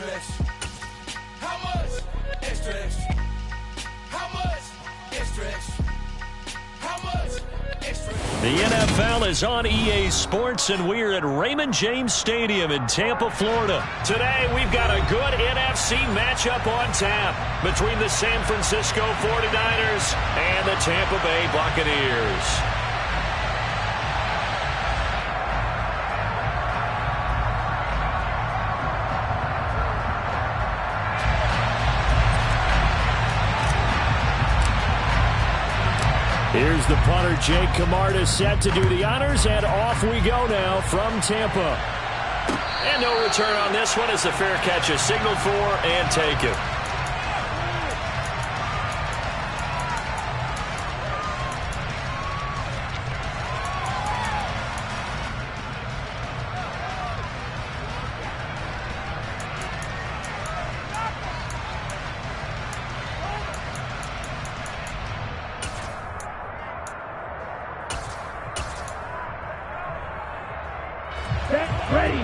Extra, extra. How much? Extra, extra. How much? Extra, extra. How much? Extra. The NFL is on EA Sports, and we're at Raymond James Stadium in Tampa, Florida. Today, we've got a good NFC matchup on tap between the San Francisco 49ers and the Tampa Bay Buccaneers. Here's the punter, Jake Camarda, set to do the honors, and off we go now from Tampa. And no return on this one as the fair catch is signaled for and taken. Ready.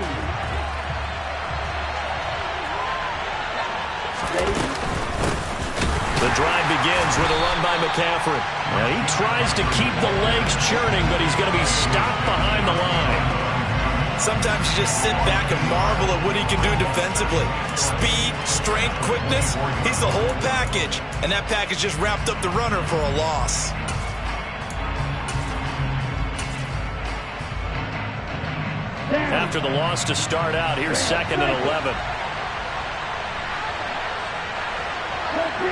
The drive begins with a run by McCaffrey. Now he tries to keep the legs churning, but he's going to be stopped behind the line. Sometimes you just sit back and marvel at what he can do defensively. Speed, strength, quickness, he's the whole package. And that package just wrapped up the runner for a loss. After the loss to start out, here's 2nd and 11.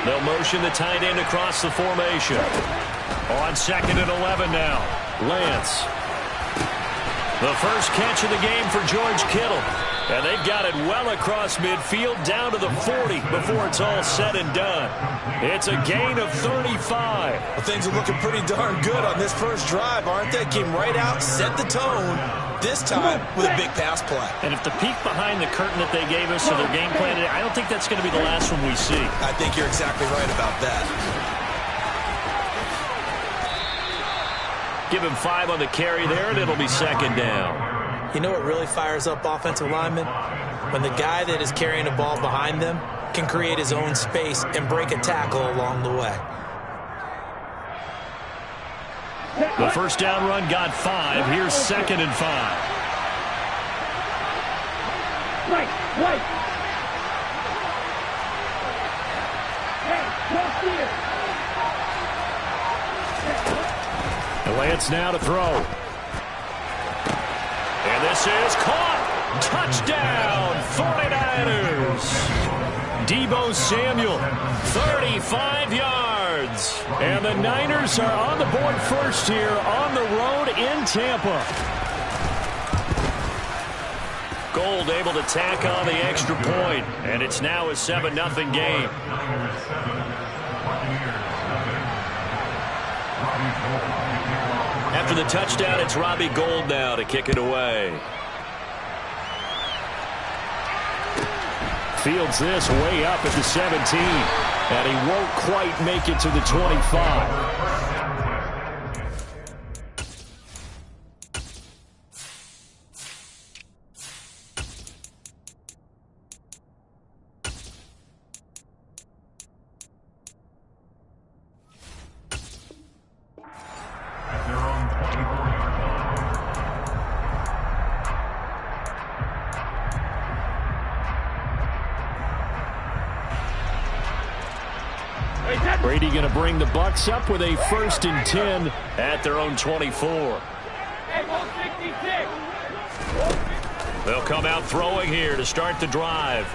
They'll motion the tight end across the formation. On 2nd and 11 now. Lance. The first catch of the game for George Kittle. And they've got it well across midfield down to the 40 before it's all said and done. It's a gain of 35. Well, things are looking pretty darn good on this first drive, aren't they? Came right out, set the tone, this time with a big pass play. And if the peek behind the curtain that they gave us for their game plan today, I don't think that's going to be the last one we see. I think you're exactly right about that. Give him 5 on the carry there, and it'll be 2nd down. You know what really fires up offensive linemen? When the guy that is carrying the ball behind them can create his own space and break a tackle along the way. The first down run got 5. Here's 2nd and 5. Right. Hey, cross here. And Lance now to throw. And this is caught. Touchdown, 49ers. Deebo Samuel, 35 yards. And the Niners are on the board first here on the road in Tampa. Gold able to tack on the extra point, and it's now a 7-0 game. After the touchdown, it's Robbie Gould now to kick it away. Fields this way up at the 17, and he won't quite make it to the 25. Brady going to bring the Bucs up with a 1st and 10 at their own 24. They'll come out throwing here to start the drive.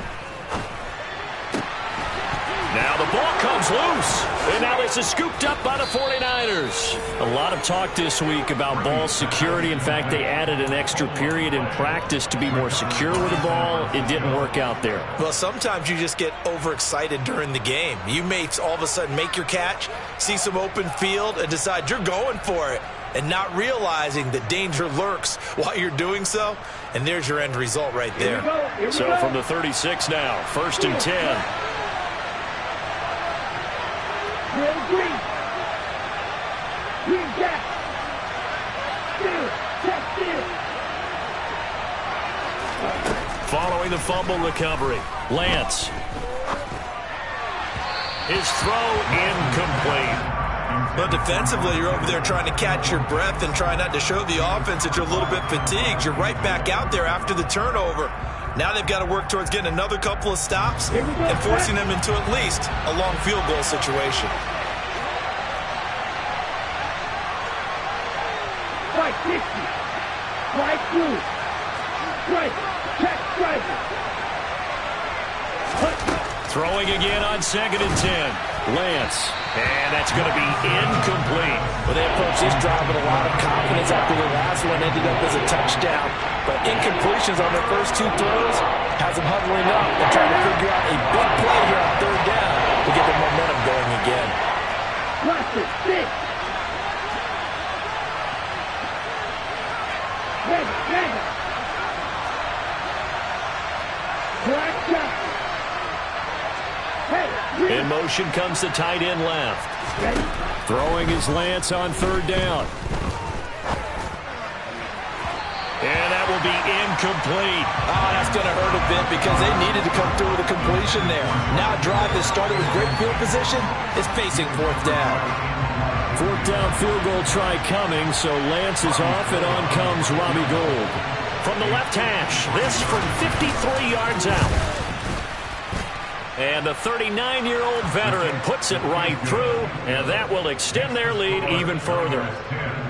Now the ball comes loose, and now this is scooped up by the 49ers. A lot of talk this week about ball security. In fact, they added an extra period in practice to be more secure with the ball. It didn't work out there. Well, sometimes you just get overexcited during the game. You may all of a sudden make your catch, see some open field, and decide you're going for it, and not realizing that danger lurks while you're doing so. And there's your end result right there. So from the 36 now, 1st and 10. throwing the fumble recovery. Lance. His throw incomplete. But defensively, you're over there trying to catch your breath and try not to show the offense that you're a little bit fatigued. You're right back out there after the turnover. Now they've got to work towards getting another couple of stops and forcing them into at least a long field goal situation. Strike 60. Strike 2. Strike. Check strike. Throwing again on 2nd and 10. Lance. And that's going to be incomplete. Well, they approached this drive with a lot of confidence after the last one ended up as a touchdown. But incompletions on their first 2 throws has them huddling up and trying to figure out a big play here on 3rd down to get their momentum going again. Cluster 6. Mega. Black shot. In motion comes the tight end left. Throwing his Lance on 3rd down. And that will be incomplete. Oh, that's going to hurt a bit because they needed to come through with a completion there. Now a drive that started with great field position is facing 4th down. 4th down field goal try coming, so Lance is off, and on comes Robbie Gould. From the left hash, this from 53 yards out. And the 39-year-old veteran puts it right through, and that will extend their lead even further.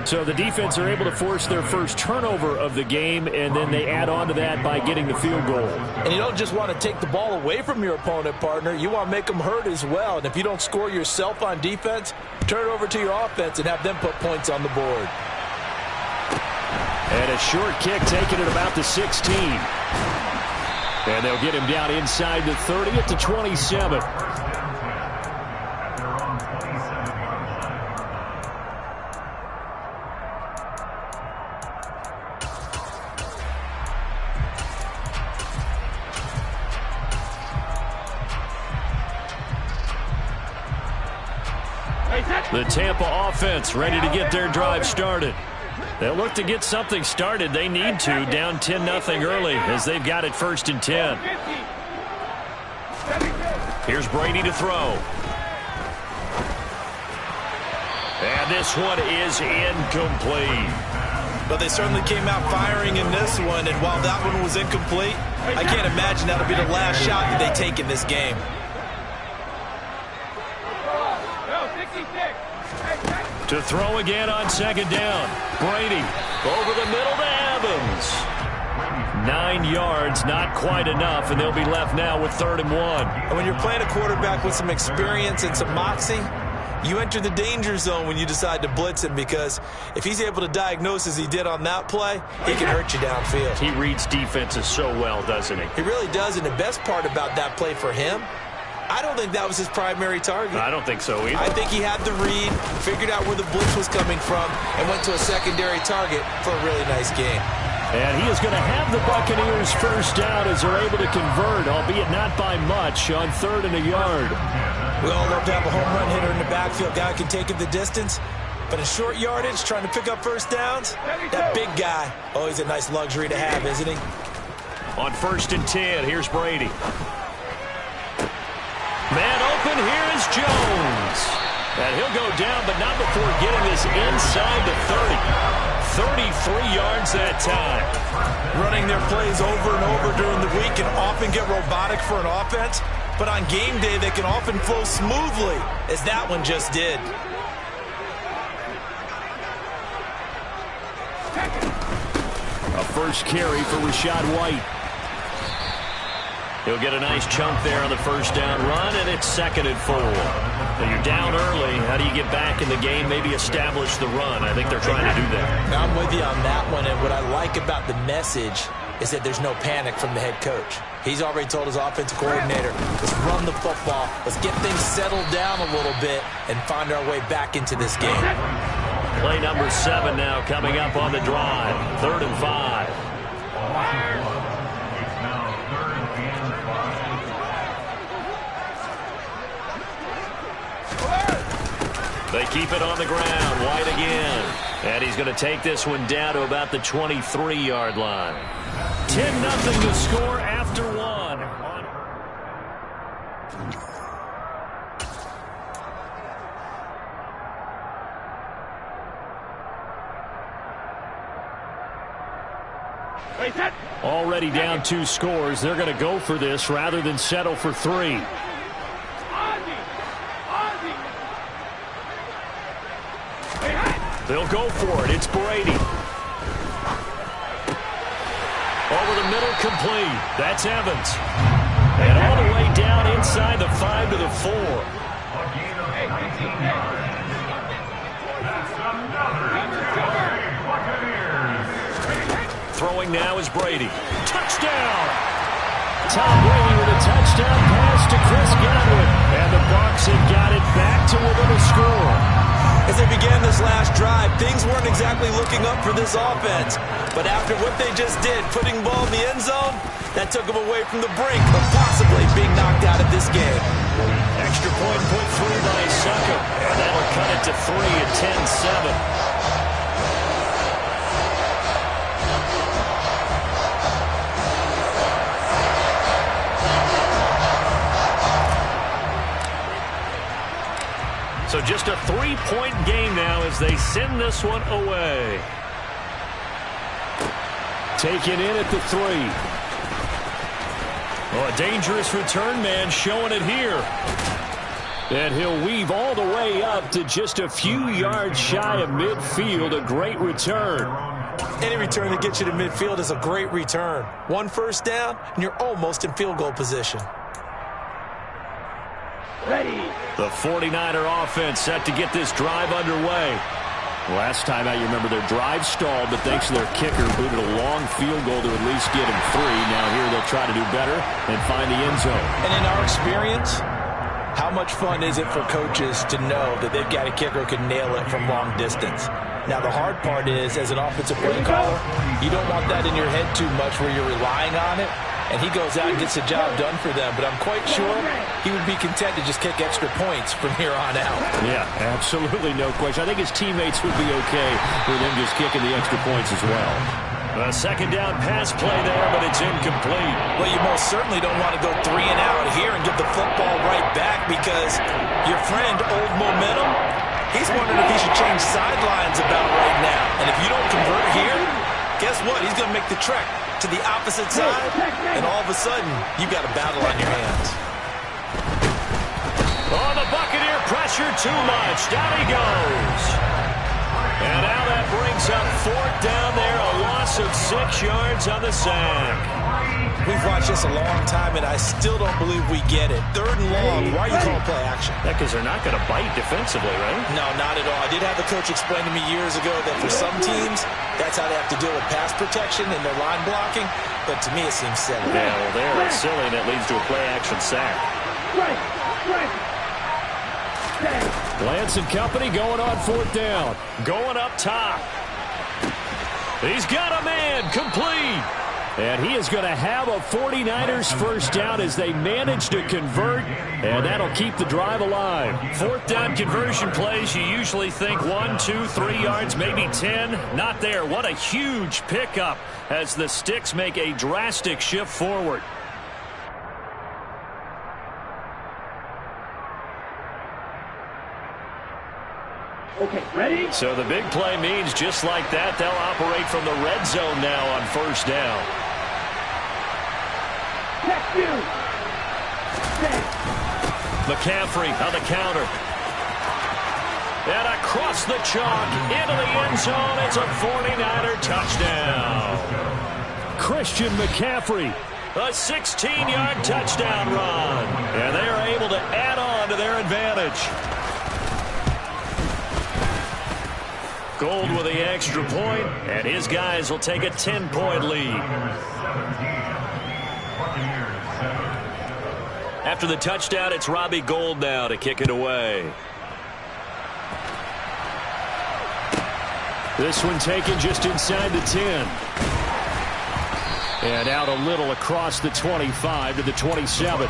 So the defense are able to force their first turnover of the game, and then they add on to that by getting the field goal. And you don't just want to take the ball away from your opponent, partner. You want to make them hurt as well. And if you don't score yourself on defense, turn it over to your offense and have them put points on the board. And a short kick taken at about the 16. And they'll get him down inside the 30 at the 27. The Tampa offense ready to get their drive started. They'll look to get something started. They need to, down 10-0 early as they've got it 1st and 10. Here's Brady to throw. And this one is incomplete. But they certainly came out firing in this one, and while that one was incomplete, I can't imagine that'll be the last shot that they take in this game. To throw again on 2nd down. Brady over the middle to Evans. 9 yards, not quite enough, and they'll be left now with 3rd and 1. And when you're playing a quarterback with some experience and some moxie, you enter the danger zone when you decide to blitz him, because if he's able to diagnose as he did on that play, he can hurt you downfield. He reads defenses so well, doesn't he? He really does, and the best part about that play for him, I don't think that was his primary target. I don't think so either. I think he had the read, figured out where the blitz was coming from, and went to a secondary target for a really nice game. And he is going to have the Buccaneers first down as they're able to convert, albeit not by much, on 3rd and a yard. We all love to have a home run hitter in the backfield. Guy can take it the distance. But in short yardage, trying to pick up first downs, that big guy, always a nice luxury to have, isn't he? On 1st and 10, here's Brady. Man open, here is Jones. And he'll go down, but not before getting this inside the 30. 33 yards that time. Running their plays over and over during the week can often get robotic for an offense, but on game day they can often flow smoothly, as that one just did. A first carry for Rachaad White. He'll get a nice chunk there on the first down run, and it's 2nd and 4. Now you're down early. How do you get back in the game, maybe establish the run? I think they're trying to do that. I'm with you on that one, and what I like about the message is that there's no panic from the head coach. He's already told his offensive coordinator, let's run the football, let's get things settled down a little bit and find our way back into this game. Play number 7 now coming up on the drive. 3rd and 5. They keep it on the ground. White again. And he's going to take this one down to about the 23-yard line. 10-0 to score after already down 2 scores. They're going to go for this rather than settle for 3. They'll go for it. It's Brady. Over the middle, complete. That's Evans. And all the way down inside the 5 to the 4. Throwing now is Brady. Touchdown! Tom Brady with a touchdown pass to Chris Godwin. And the Bucs have got it back to within a score. As they began this last drive, things weren't exactly looking up for this offense. But after what they just did, putting the ball in the end zone, that took them away from the brink of possibly being knocked out of this game. Extra point put through by Sucker. And that'll cut it to 3 at 10-7. So just a 3-point game now as they send this one away. Taken in at the 3. Oh, a dangerous return man showing it here. And he'll weave all the way up to just a few yards shy of midfield. A great return. Any return that gets you to midfield is a great return. 1 first down, and you're almost in field goal position. Ready. The 49er offense set to get this drive underway. Last time out, you remember their drive stalled, but thanks to their kicker, booted a long field goal to at least get him 3. Now here they'll try to do better and find the end zone. And in our experience, how much fun is it for coaches to know that they've got a kicker who can nail it from long distance? Now, the hard part is, as an offensive play caller, you don't want that in your head too much where you're relying on it. And he goes out and gets the job done for them. But I'm quite sure he would be content to just kick extra points from here on out. Yeah, absolutely no question. I think his teammates would be okay with him just kicking the extra points as well. A second down pass play there, but it's incomplete. Well, you most certainly don't want to go 3 and out here and give the football right back because your friend, Old Momentum, he's wondering if he should change sidelines about right now. And if you don't convert here, guess what? He's going to make the trek to the opposite side, and all of a sudden, you've got a battle on your hands. Oh, the Buccaneer pressure too much. Down he goes. And now that brings up 4th down there, a loss of 6 yards on the sack. We've watched this a long time, and I still don't believe we get it. 3rd and long, why are you calling play action? Because they're not going to bite defensively, right? No, not at all. I did have the coach explain to me years ago that for some teams, that's how they have to deal with pass protection and their line blocking. But to me, it seems silly. Yeah, well, there it's silly, and it leads to a play-action sack. Lance and company going on 4th down. Going up top. He's got a man, complete. And he is going to have a 49ers first down as they manage to convert, and that'll keep the drive alive. 4th down conversion plays, you usually think 1, 2, 3 yards, maybe 10. Not there. What a huge pickup as the Sticks make a drastic shift forward. Okay, ready? So the big play means just like that, they'll operate from the red zone now on 1st down. McCaffrey on the counter. And across the chalk into the end zone. It's a 49er touchdown. Christian McCaffrey, a 16-yard touchdown run. And they are able to add on to their advantage. Gold with the extra point, and his guys will take a 10-point lead. After the touchdown, it's Robbie Gould now to kick it away. This one taken just inside the 10. And out a little across the 25 to the 27.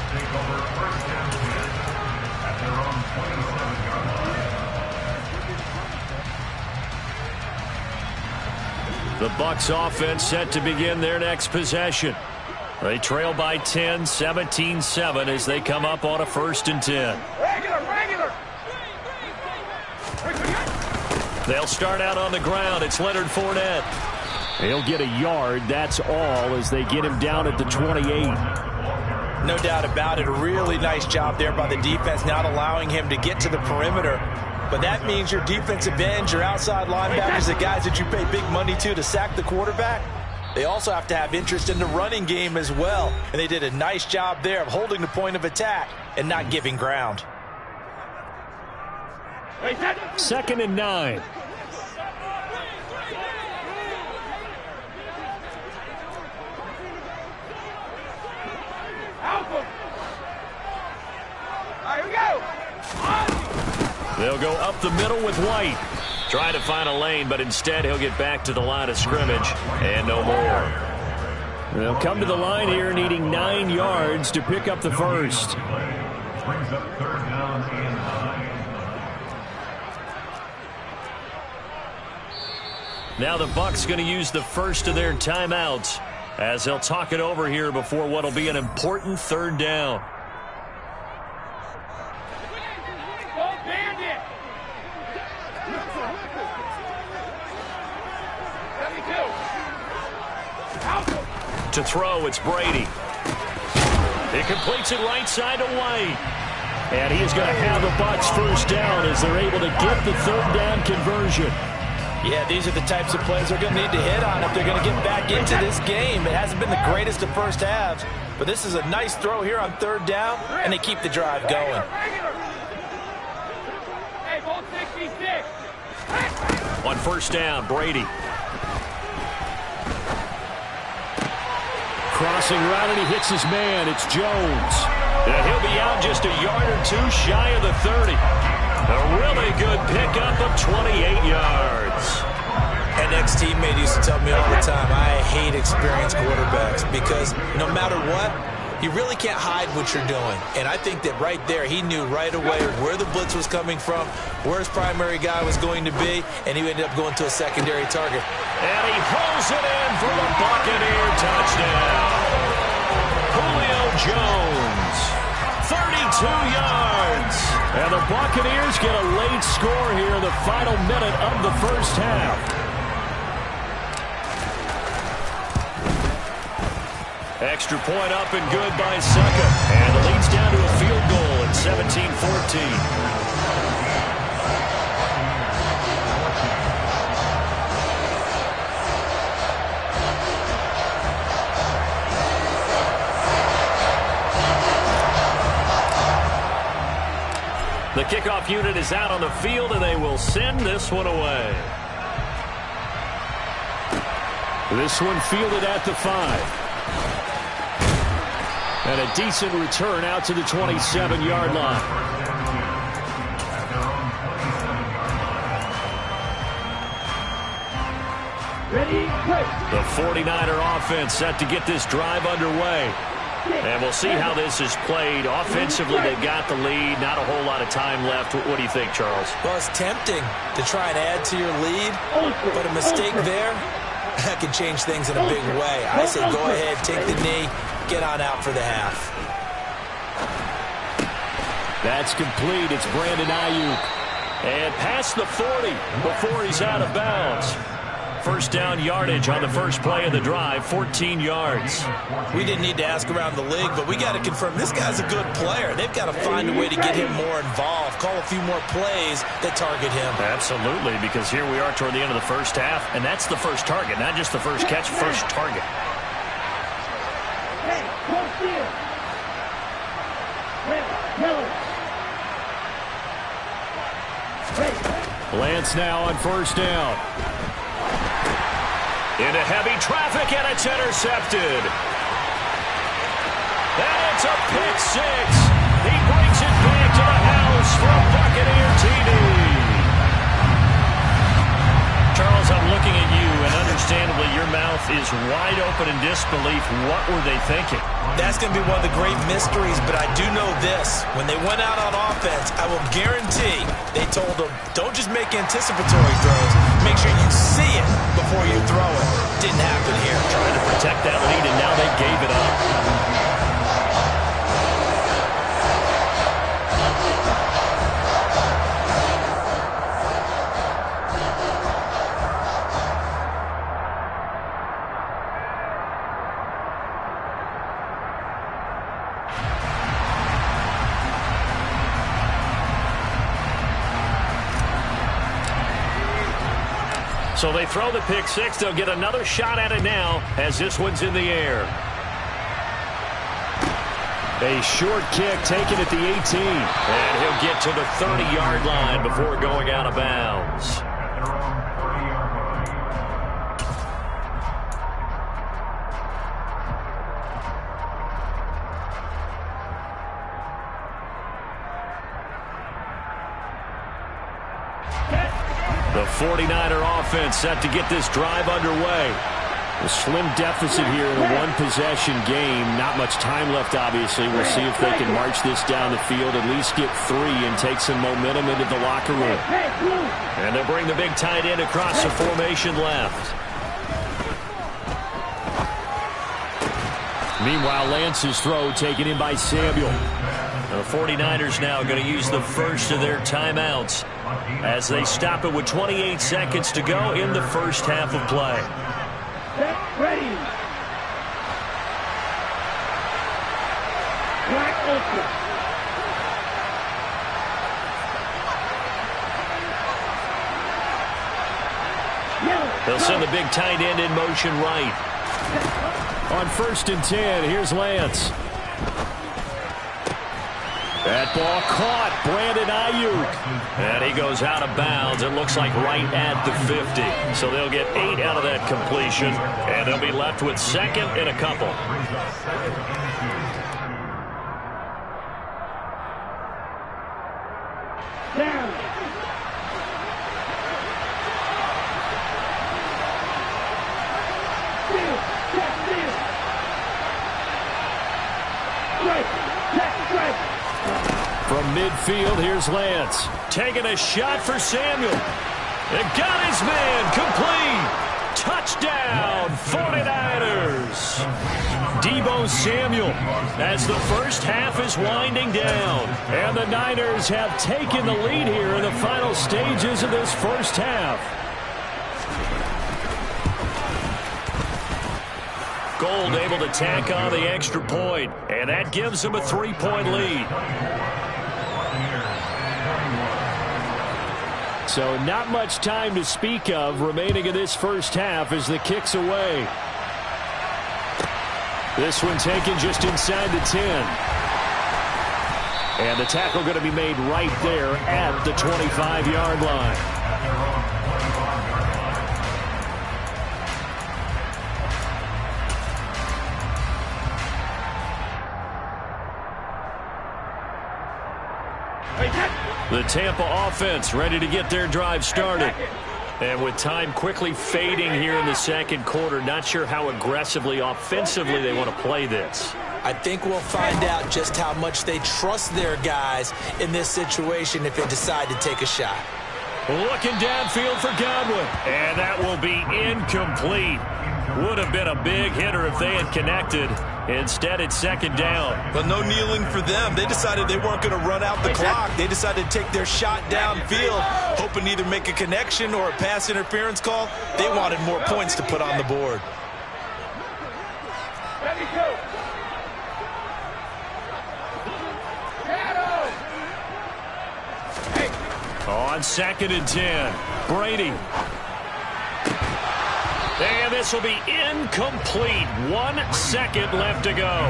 The Bucs offense set to begin their next possession. They trail by 10, 17-7 as they come up on a 1st and 10. Regular. They'll start out on the ground. It's Leonard Fournette. He'll get a yard. That's all as they get him down at the 28. No doubt about it. A really nice job there by the defense, not allowing him to get to the perimeter. But that means your defensive ends, your outside linebackers, the guys that you pay big money to sack the quarterback, they also have to have interest in the running game as well. And they did a nice job there of holding the point of attack and not giving ground. 2nd and 9. Here we go. They'll go up the middle with White. Trying to find a lane, but instead he'll get back to the line of scrimmage and no more. They'll come to the line here needing 9 yards to pick up the first. Brings up 3rd down and 9. Now the Bucs going to use the first of their timeouts as they'll talk it over here before what will be an important 3rd down. To throw, it's Brady. He completes it right side to White. And he is going to have the Bucs first down as they're able to get the 3rd down conversion. Yeah, these are the types of plays they're going to need to hit on if they're going to get back into this game. It hasn't been the greatest of first halves, but this is a nice throw here on 3rd down, and they keep the drive going. Hey, ball 66. On 1st down, Brady. Crossing route, and he hits his man. It's Jones. And he'll be out just a yard or 2 shy of the 30. A really good pickup of 28 yards. An ex-teammate used to tell me all the time, I hate experienced quarterbacks because no matter what, you really can't hide what you're doing. And I think that right there, he knew right away where the blitz was coming from, where his primary guy was going to be, and he ended up going to a secondary target. And he hauls it in for the Buccaneer touchdown. Julio Jones, 32 yards. And the Buccaneers get a late score here in the final minute of the first half. Extra point up and good by Succa. And the lead's down to a field goal at 17-14. The kickoff unit is out on the field, and they will send this one away. This one fielded at the 5. And a decent return out to the 27-yard line. Ready, play. The 49er offense set to get this drive underway. And we'll see how this is played. Offensively, they've got the lead. Not a whole lot of time left. What do you think, Charles? Well, it's tempting to try and add to your lead, but a mistake there, that can change things in a big way. I say go ahead, take the knee, get on out for the half. That's complete. It's Brandon Ayuk. And past the 40 before he's out of bounds. First down yardage on the first play of the drive, 14 yards. We didn't need to ask around the league, but we got to confirm this guy's a good player. They've got to find a way to get him more involved, call a few more plays that target him. Absolutely, because here we are toward the end of the first half, and that's the first target, not just the first catch, first target. Hey, close here. Lance now on first down. Into heavy traffic, and it's intercepted. And it's a pick six. He brings it back to the house for a Buccaneer TD. Charles, I'm looking at you, and understandably your mouth is wide open in disbelief. What were they thinking? That's going to be one of the great mysteries, but I do know this. When they went out on offense, I will guarantee they told them, don't just make anticipatory throws. Make sure you see it before you throw it. Didn't happen here. Trying to protect that lead, and now they gave it up. So they throw the pick six. They'll get another shot at it now as this one's in the air. A short kick taken at the 18. And he'll get to the 30-yard line before going out of bounds. The 49er offense set to get this drive underway. A slim deficit here in a one-possession game. Not much time left, obviously. We'll see if they can march this down the field, at least get 3, and take some momentum into the locker room. And they'll bring the big tight end across the formation left. Meanwhile, Lance's throw taken in by Samuel. The 49ers now going to use the first of their timeouts as they stop it with 28 seconds to go in the first half of play. Ready. Black open. They'll send the big tight end in motion right. On 1st and 10, here's Lance. That ball caught. Brandon Ayuk. And he goes out of bounds. It looks like right at the 50. So they'll get 8 out of that completion. And they'll be left with 2nd and a couple. Down. Steal. Check steal. Strike. Check strike. From midfield, here's Lance. Taking a shot for Samuel. It got his man. Complete. Touchdown, 49ers. Deebo Samuel as the first half is winding down. And the Niners have taken the lead here in the final stages of this first half. Gold able to tack on the extra point, and that gives them a 3-point lead. So not much time to speak of remaining in this first half as the kick's away. This one taken just inside the 10. And the tackle going to be made right there at the 25-yard line. The Tampa offense ready to get their drive started. And with time quickly fading here in the second quarter, not sure how aggressively, offensively they want to play this. I think we'll find out just how much they trust their guys in this situation if they decide to take a shot. Looking downfield for Godwin. And that will be incomplete. Would have been a big hitter if they had connected. Instead, it's 2nd down. But no kneeling for them. They decided they weren't going to run out the clock. They decided to take their shot downfield, hoping to either make a connection or a pass interference call. They wanted more points to put on the board. Ready, go. On 2nd and 10, Brady. And this will be incomplete. 1 second left to go.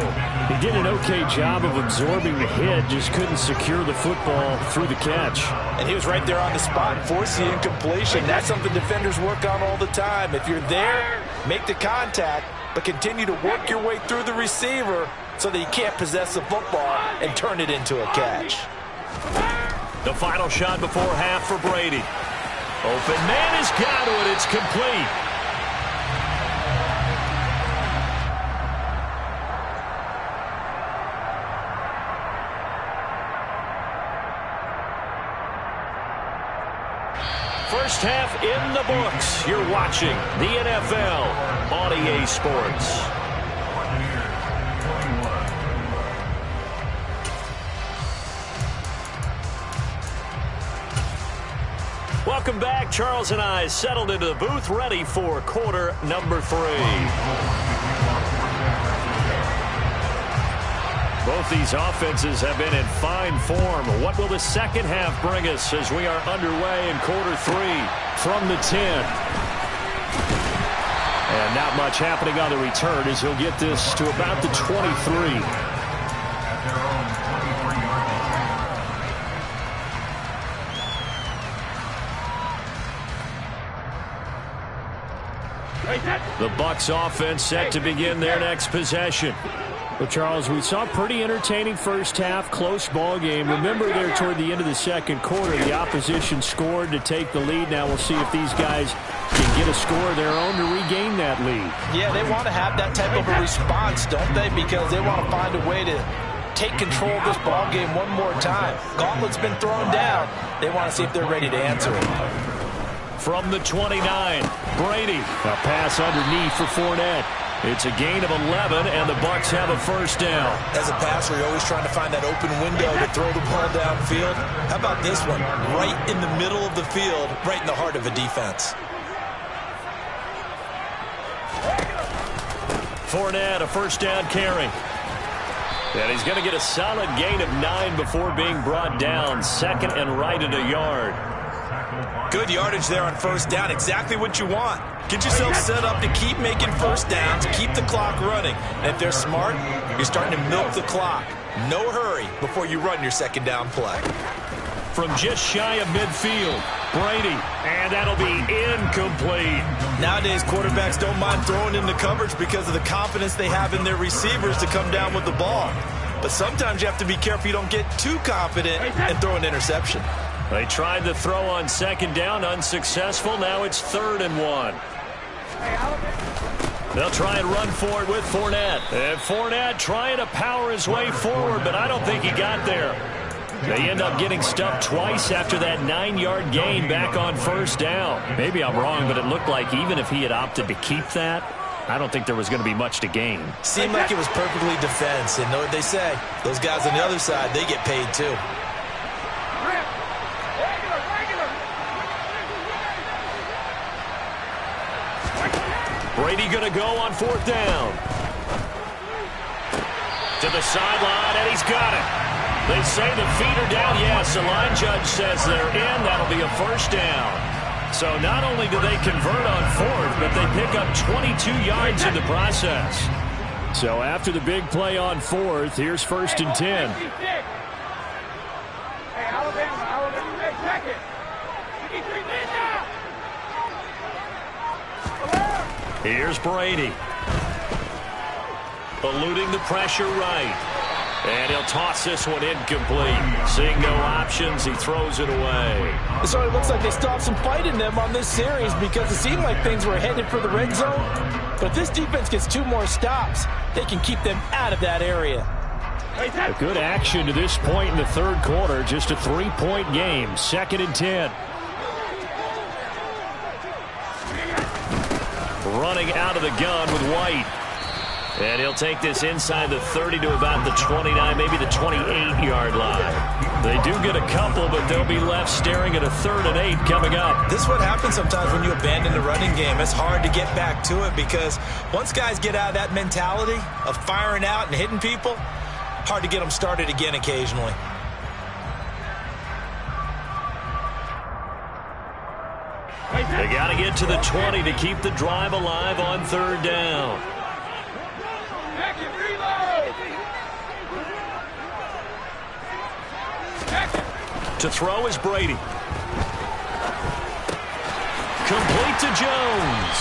He did an okay job of absorbing the hit, just couldn't secure the football through the catch. And he was right there on the spot and forced the incompletion. That's something defenders work on all the time. If you're there, make the contact, but continue to work your way through the receiver so that you can't possess the football and turn it into a catch. The final shot before half for Brady. Open man is Godwin. It's complete. First half in the books. You're watching the NFL on EA Sports. Welcome back. Charles and I settled into the booth, ready for quarter number 3. Both these offenses have been in fine form. What will the second half bring us as we are underway in quarter 3? From the 10. And not much happening on the return as he'll get this to about the 23. At their own 23-yard line. The Bucs offense set to begin their next possession. Well, Charles, we saw a pretty entertaining first half, close ball game. Remember there toward the end of the second quarter, the opposition scored to take the lead. Now we'll see if these guys can get a score of their own to regain that lead. Yeah, they want to have that type of a response, don't they? Because they want to find a way to take control of this ball game one more time. Gauntlet's been thrown down. They want to see if they're ready to answer it. From the 29, Brady. A pass underneath for Fournette. It's a gain of 11, and the Bucs have a first down. As a passer, you're always trying to find that open window to throw the ball downfield. How about this one? Right in the middle of the field, right in the heart of a defense. Fournette, a first down carry. And he's going to get a solid gain of 9 before being brought down. Second and right at a yard. Good yardage there on first down. Exactly what you want. Get yourself set up to keep making first downs, keep the clock running. And if they're smart, you're starting to milk the clock. No hurry before you run your second down play. From just shy of midfield, Brady, and that'll be incomplete. Nowadays, quarterbacks don't mind throwing into coverage because of the confidence they have in their receivers to come down with the ball. But sometimes you have to be careful you don't get too confident and throw an interception. They tried the throw on second down, unsuccessful. Now it's 3rd and 1. They'll try and run for it with Fournette. And Fournette trying to power his way forward, but I don't think he got there. They end up getting stuffed twice after that 9-yard gain back on first down. Maybe I'm wrong, but it looked like even if he had opted to keep that, I don't think there was going to be much to gain. Seemed like it was perfectly defense. And know what they say? Those guys on the other side, they get paid too. Brady going to go on 4th down. To the sideline, and he's got it. They say the feet are down. Yes, the line judge says they're in. That'll be a first down. So not only do they convert on 4th, but they pick up 22 yards in the process. So after the big play on 4th, here's 1st and 10. Here's Brady. Eluding the pressure right. And he'll toss this one incomplete. Seeing no options, he throws it away. So it looks like they still have some fight in them on this series because it seemed like things were headed for the red zone. But if this defense gets 2 more stops, they can keep them out of that area. A good action to this point in the 3rd quarter. Just a 3-point game. 2nd and 10. Running out of the gun with White. And he'll take this inside the 30 to about the 29, maybe the 28-yard line. They do get a couple, but they'll be left staring at a 3rd and 8 coming up. This is what happens sometimes when you abandon the running game. It's hard to get back to it because once guys get out of that mentality of firing out and hitting people, hard to get them started again occasionally. They got to get to the 20 to keep the drive alive on 3rd down. To throw is Brady. Complete to Jones.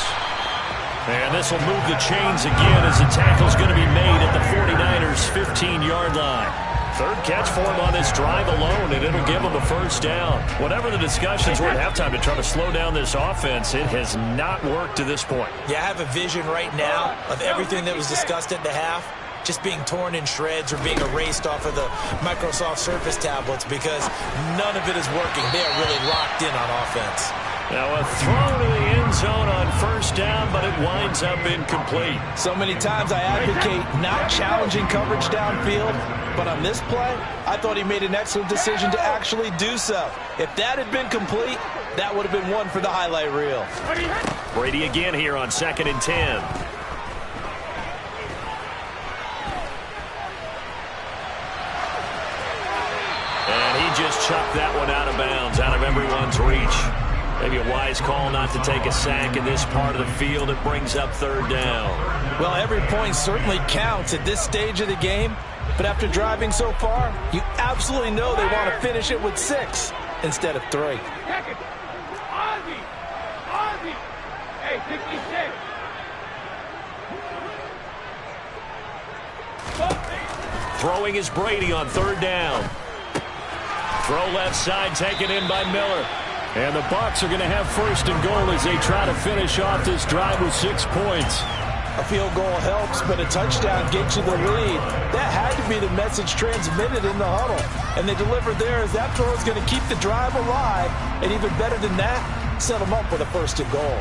And this will move the chains again as the tackle's going to be made at the 49ers' 15-yard line. 3rd catch for him on this drive alone, and it'll give him a first down. Whatever the discussions were at halftime to try to slow down this offense, it has not worked to this point. Yeah, I have a vision right now of everything that was discussed at the half just being torn in shreds or being erased off of the Microsoft Surface tablets because none of it is working. They are really locked in on offense. Now a throw to the end zone on first down, but it winds up incomplete. So many times I advocate not challenging coverage downfield, but on this play, I thought he made an excellent decision to actually do so. If that had been complete, that would have been one for the highlight reel. Brady again here on 2nd and 10. And he just chucked that one out of bounds, out of everyone's reach. Maybe a wise call not to take a sack in this part of the field. It brings up third down. Well, every point certainly counts at this stage of the game. But after driving so far, you absolutely know they want to finish it with 6 instead of 3. Ozzy! Hey, 56! Throwing is Brady on third down. Throw left side taken in by Miller. And the Bucs are going to have first and goal as they try to finish off this drive with 6 points. A field goal helps, but a touchdown gets you the lead. That had to be the message transmitted in the huddle. And they delivered there as that throw is going to keep the drive alive. And even better than that, set them up with a first and goal.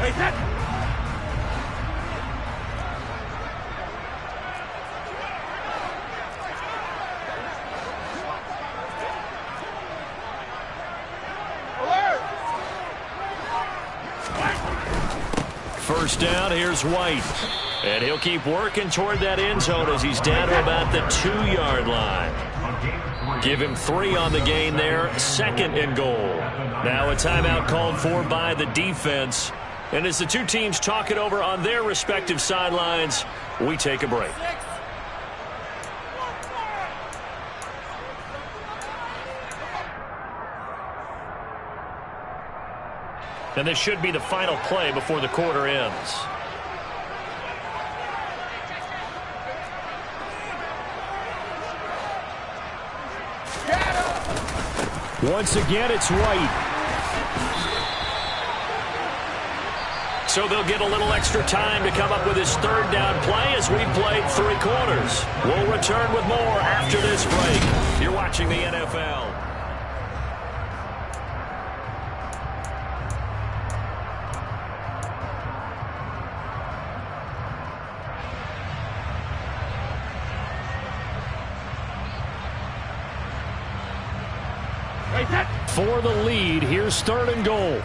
Wait, that... First down, here's White. And he'll keep working toward that end zone as he's down to about the 2-yard line. Give him 3 on the gain there, second and goal. Now a timeout called for by the defense. And as the two teams talk it over on their respective sidelines, we take a break. And this should be the final play before the quarter ends. Once again, it's White. So they'll get a little extra time to come up with his third down play as we played 3 quarters. We'll return with more after this break. You're watching the NFL. For the lead, here's third and goal.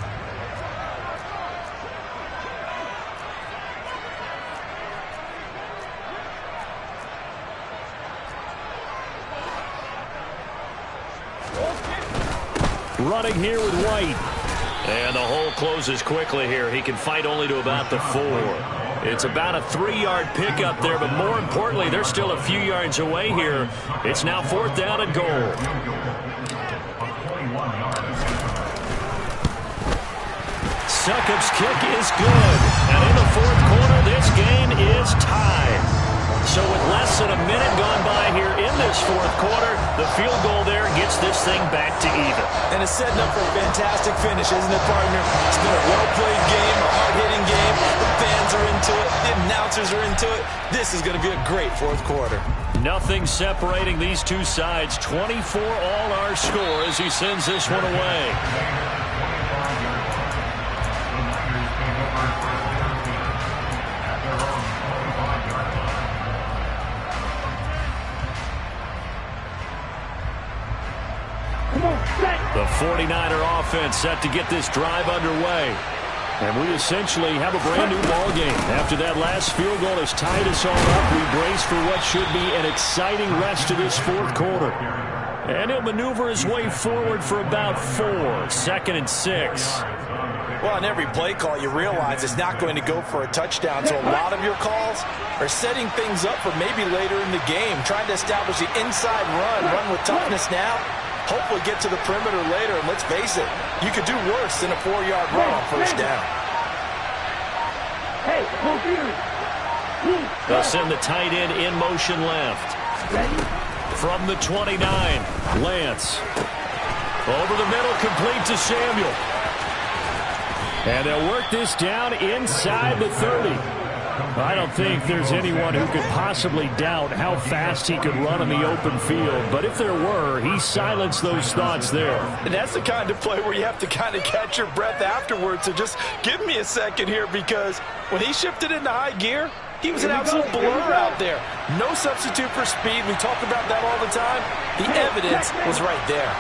Running here with White. And the hole closes quickly here. He can fight only to about the 4. It's about a 3-yard pickup there, but more importantly, they're still a few yards away here. It's now 4th down and goal. Succop's kick is good. And in the 4th quarter, this game is tied. So with less than a minute gone by here in this 4th quarter, the field goal there gets this thing back to even. And it's setting up for a fantastic finish, isn't it, partner? It's been a well-played game, a hard-hitting game. The fans are into it. The announcers are into it. This is going to be a great 4th quarter. Nothing separating these two sides. 24 all our score as he sends this one away. The 49er offense set to get this drive underway. And we essentially have a brand new ball game. After that last field goal has tied us all up, we brace for what should be an exciting rest of this 4th quarter. And he'll maneuver his way forward for about 4. 2nd and 6. Well, on every play call, you realize it's not going to go for a touchdown. So a lot of your calls are setting things up for maybe later in the game, trying to establish the inside run with toughness now. Hopefully get to the perimeter later, and let's face it, you could do worse than a 4-yard run on first down. They'll send the tight end in motion left. From the 29, Lance. Over the middle, complete to Samuel. And they'll work this down inside the 30. I don't think there's anyone who could possibly doubt how fast he could run in the open field. But if there were, he silenced those thoughts there. And that's the kind of play where you have to kind of catch your breath afterwards. So just give me a second here, because when he shifted into high gear, he was an absolute blur out there. No substitute for speed. We talk about that all the time. The evidence was right there.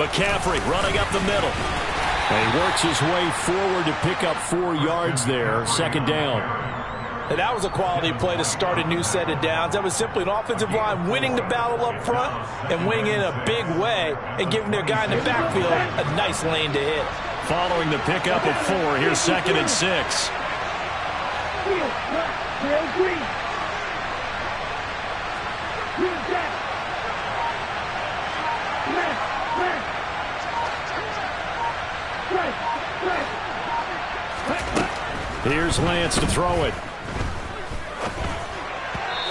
McCaffrey running up the middle. And he works his way forward to pick up 4 yards there. Second down. And that was a quality play to start a new set of downs. That was simply an offensive line winning the battle up front and winning in a big way and giving their guy in the backfield a nice lane to hit. Following the pickup of 4, here's 2nd and 6. Here's Lance to throw it.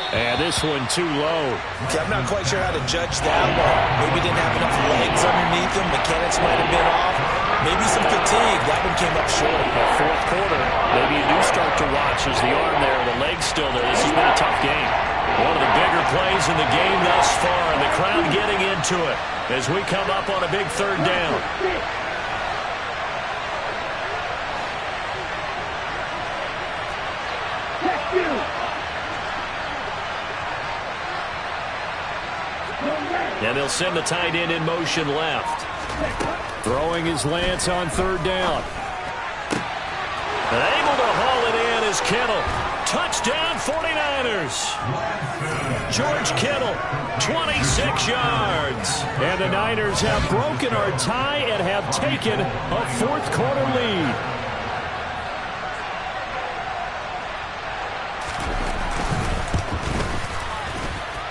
And this one too low. Okay, I'm not quite sure how to judge that one. Maybe didn't have enough legs underneath him. Mechanics might have been off. Maybe some fatigue. That one came up short. Fourth quarter, maybe you do start to watch as the arm there, the leg's still there. This has been a tough game. One of the bigger plays in the game thus far, and the crowd getting into it as we come up on a big 3rd down. And they'll send the tight end in motion left. Throwing his Lance on 3rd down. And able to haul it in is Kittle. Touchdown 49ers. George Kittle, 26 yards. And the Niners have broken our tie and have taken a 4th quarter lead.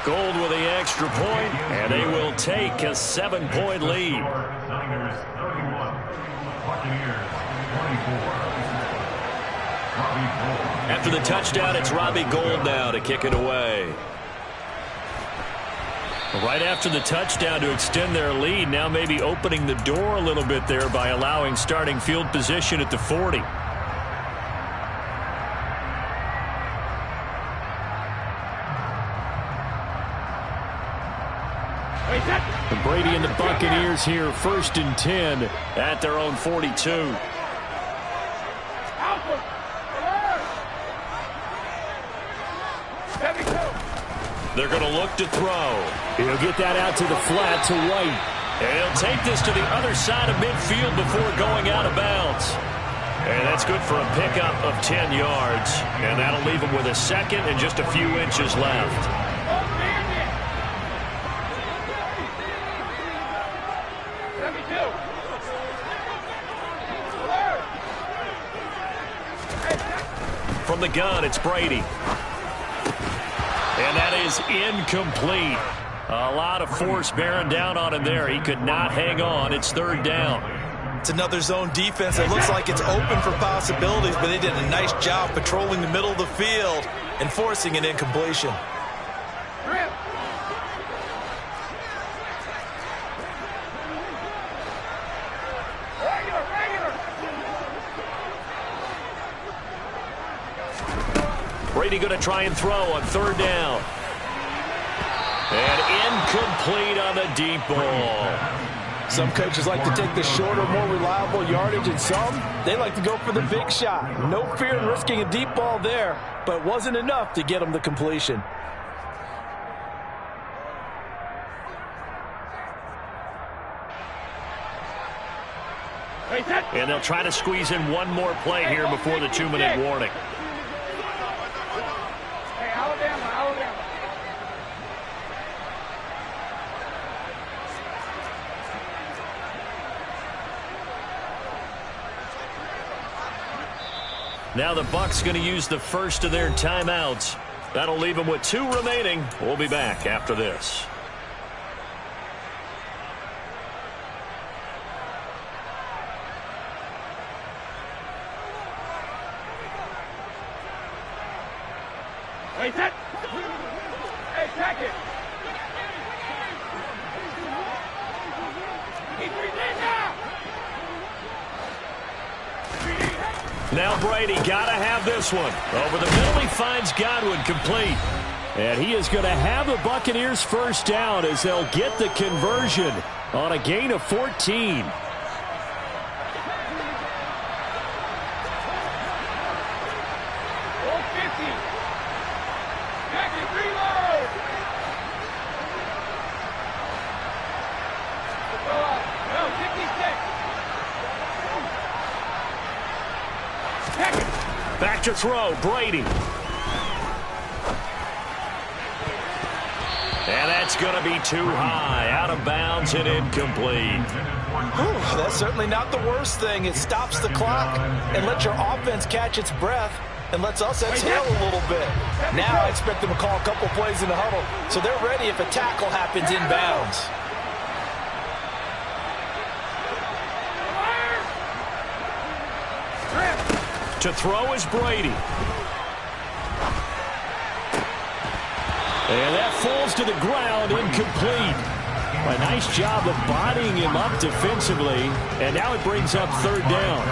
Gold with the extra point, and they will take a 7-point lead. Niners 31, Buccaneers 24. After the touchdown, it's Robbie Gould now to kick it away. Right after the touchdown to extend their lead, now maybe opening the door a little bit there by allowing starting field position at the 40. And Brady and the Buccaneers here, 1st and 10 at their own 42. They're going to look to throw. He'll get that out to the flat to White. And he'll take this to the other side of midfield before going out of bounds. And that's good for a pickup of 10 yards. And that'll leave him with a 2nd and just a few inches left. From the gun, it's Brady. And that is incomplete. A lot of force bearing down on him there. He could not hang on. It's 3rd down. It's another zone defense that looks like it's open for possibilities, but they did a nice job patrolling the middle of the field and forcing an incompletion. Brady going to try and throw on 3rd down. And incomplete on the deep ball. Some coaches like to take the shorter, more reliable yardage, and some, they like to go for the big shot. No fear in risking a deep ball there, but it wasn't enough to get them the completion. And they'll try to squeeze in one more play here before the 2-minute warning. Now the Bucs going to use the first of their timeouts. That'll leave them with 2 remaining. We'll be back after this. Hey, set. Hey, check it. Now Brady got to have this one. Over the middle, he finds Godwin complete. And he is going to have the Buccaneers first down as they'll get the conversion on a gain of 14. Back to throw, Brady. And that's going to be too high, out of bounds and incomplete. That's certainly not the worst thing. It stops the clock and lets your offense catch its breath and lets us exhale a little bit. Now I expect them to call a couple plays in the huddle so they're ready if a tackle happens inbounds. To throw is Brady. And that falls to the ground, incomplete. A nice job of bodying him up defensively, and now it brings up third down.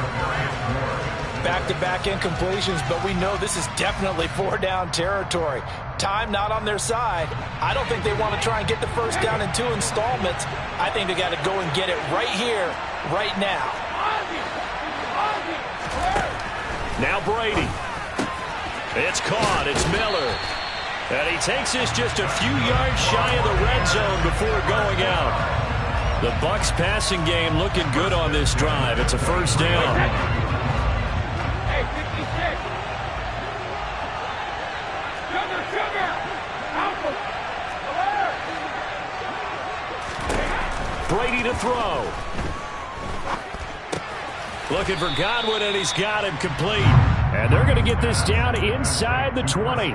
Back-to-back incompletions, but we know this is definitely four-down territory. Time not on their side. I don't think they want to try and get the first down in 2 installments. I think they got to go and get it right here, right now. Now Brady. It's caught. It's Miller. And he takes this just a few yards shy of the red zone before going out. The Bucs passing game looking good on this drive. It's a first down. Hey, 56. Sugar. Brady to throw. Looking for Godwin, and he's got him complete. And they're going to get this down inside the 20.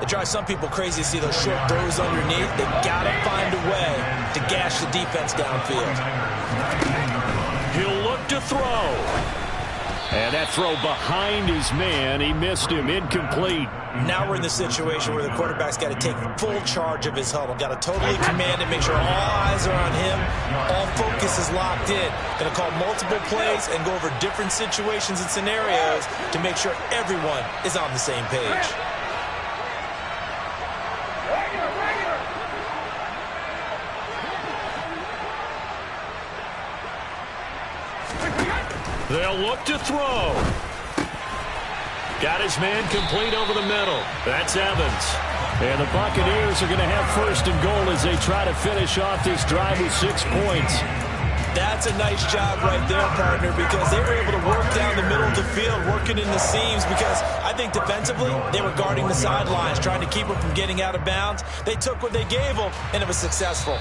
It drives some people crazy to see those short throws underneath. They got to find a way to gash the defense downfield. He'll look to throw. And that throw behind his man. He missed him. Incomplete. Now we're in the situation where the quarterback's got to take full charge of his huddle. Got to totally command it, make sure all eyes are on him. All focus is locked in. Going to call multiple plays and go over different situations and scenarios to make sure everyone is on the same page. They'll look to throw. Got his man complete over the middle. That's Evans. And the Buccaneers are going to have first and goal as they try to finish off this drive with 6 points. That's a nice job right there, partner, because they were able to work down the middle of the field, working in the seams, because I think defensively they were guarding the sidelines, trying to keep them from getting out of bounds. They took what they gave them, and it was successful.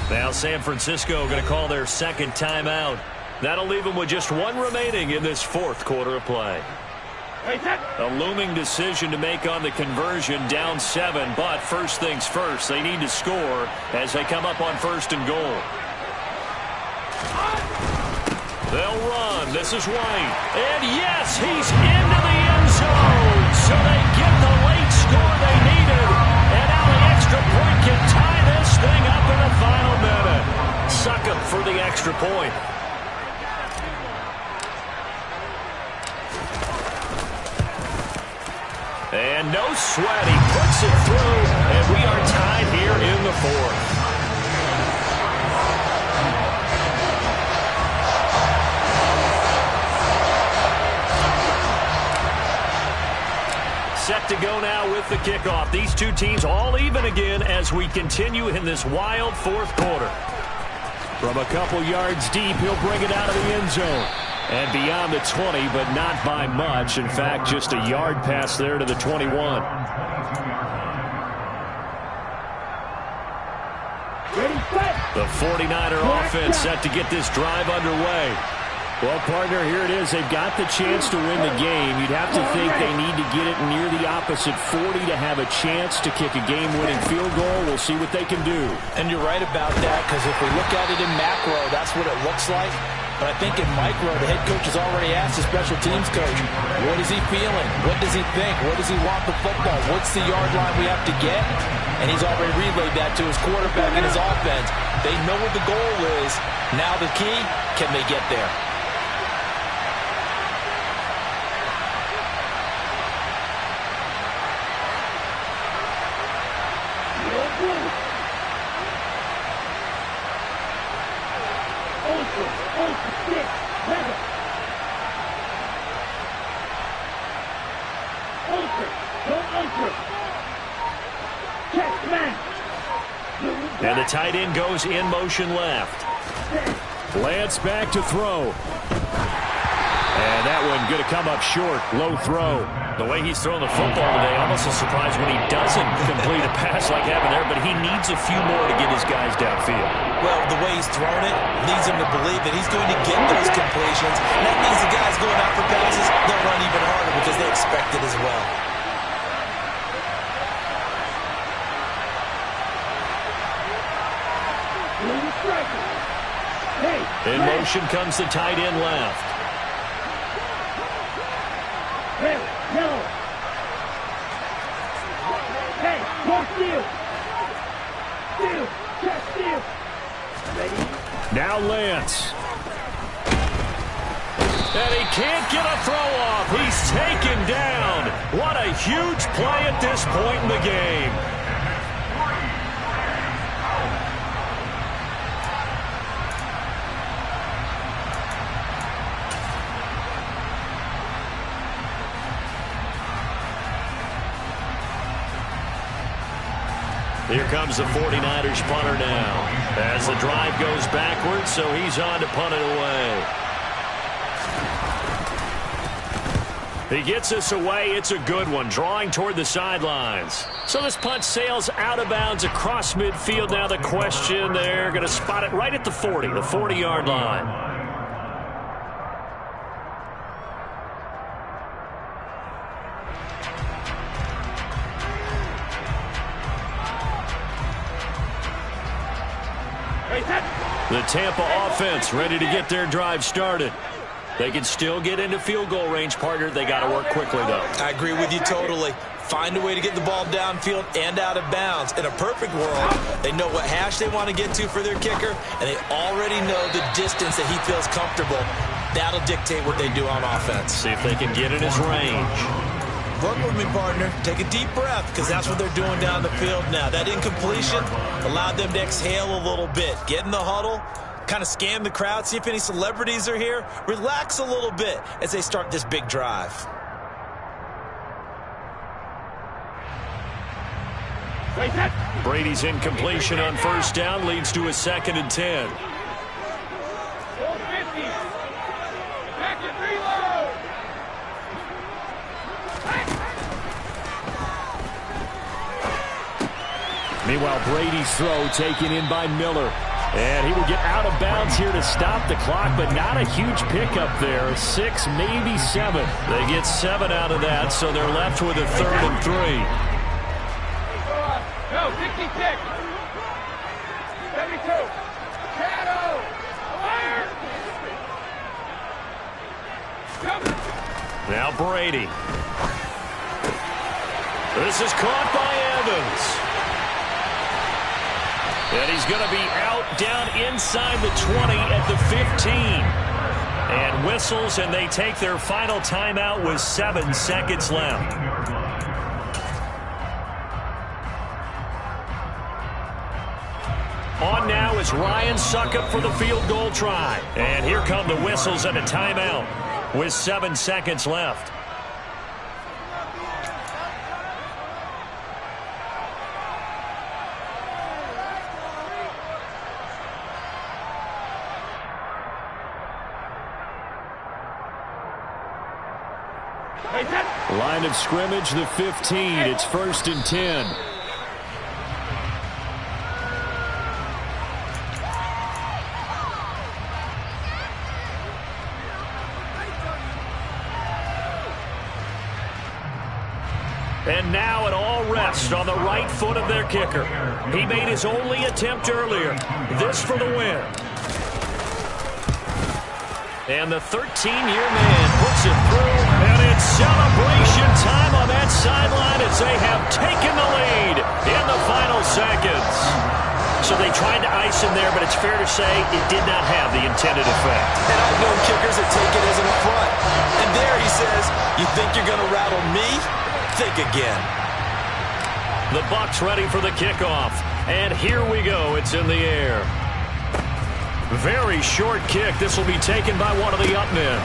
Now San Francisco going to call their second timeout. That'll leave them with just 1 remaining in this fourth quarter of play. A looming decision to make on the conversion, down 7, but first things first, they need to score as they come up on first and goal. They'll run. This is White. And yes, he's into the end zone. So they get the late score they needed. And now the extra point can tie this thing up in the final minute. Suck him for the extra point. And no sweat. He puts it through, and we are tied here in the fourth. Set to go now with the kickoff. These two teams all even again as we continue in this wild fourth quarter. From a couple yards deep, he'll bring it out of the end zone. And beyond the 20, but not by much. In fact, just a yard pass there to the 21. The 49er offense set to get this drive underway. Well, partner, here it is. They've got the chance to win the game. You'd have to think they need to get it near the opposite 40 to have a chance to kick a game-winning field goal. We'll see what they can do. And you're right about that, because if we look at it in macro, that's what it looks like. But I think in micro, the head coach has already asked the special teams coach, what is he feeling? What does he think? What does he want the football? What's the yard line we have to get? And he's already relayed that to his quarterback and his offense. They know what the goal is. Now the key, can they get there? And the tight end goes in motion left. Lance back to throw. And that one going to come up short. Low throw. The way he's throwing the football today, almost a surprise when he doesn't complete a pass like happened there, but he needs a few more to get his guys downfield. Well, the way he's thrown it leads him to believe that he's going to get those completions. And that means the guys going out for passes, they'll run even harder because they expect it as well. In motion comes the tight end left. Now Lance. And he can't get a throw off. He's taken down. What a huge play at this point in the game. Here comes the 49ers punter now. As the drive goes backwards, so he's on to punt it away. He gets this away. It's a good one, drawing toward the sidelines. So this punt sails out of bounds across midfield. Now the question, they're going to spot it right at the 40, the 40-yard line. The Tampa offense ready to get their drive started. They can still get into field goal range, partner. They got to work quickly, though. I agree with you totally. Find a way to get the ball downfield and out of bounds. In a perfect world, they know what hash they want to get to for their kicker, and they already know the distance that he feels comfortable. That'll dictate what they do on offense. See if they can get in his range. Work with me, partner. Take a deep breath, because that's what they're doing down the field now. That incompletion allowed them to exhale a little bit. Get in the huddle, kind of scan the crowd, see if any celebrities are here. Relax a little bit as they start this big drive. Brady's incompletion on first down leads to a 2nd and 10. Meanwhile, Brady's throw taken in by Miller. And he will get out of bounds here to stop the clock, but not a huge pickup there. 6, maybe 7. They get 7 out of that, so they're left with a 3rd and 3. No, 66. 72. Shadow. Fire. Now Brady. This is caught by Evans. And he's going to be out down inside the 20 at the 15. And whistles, and they take their final timeout with 7 seconds left. On now is Ryan Suckup for the field goal try. And here come the whistles and a timeout with 7 seconds left. Line of scrimmage, the 15. It's 1st and 10. And now it all rests on the right foot of their kicker. He made his only attempt earlier. This for the win. And the 13-year man puts it through, and it's celebration time on that sideline as they have taken the lead in the final seconds. So they tried to ice him there, but it's fair to say it did not have the intended effect. And I've known kickers that take it as an affront. And there he says, you think you're going to rattle me? Think again. The Bucs ready for the kickoff, and here we go. It's in the air. Very short kick. This will be taken by one of the up men.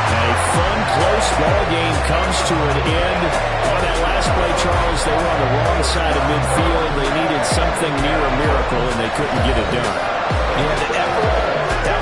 A fun play close ball game comes to an end. On that last play, Charles, they were on the wrong side of midfield. They needed something near a miracle, and they couldn't get it done. Yeah, the effort. That was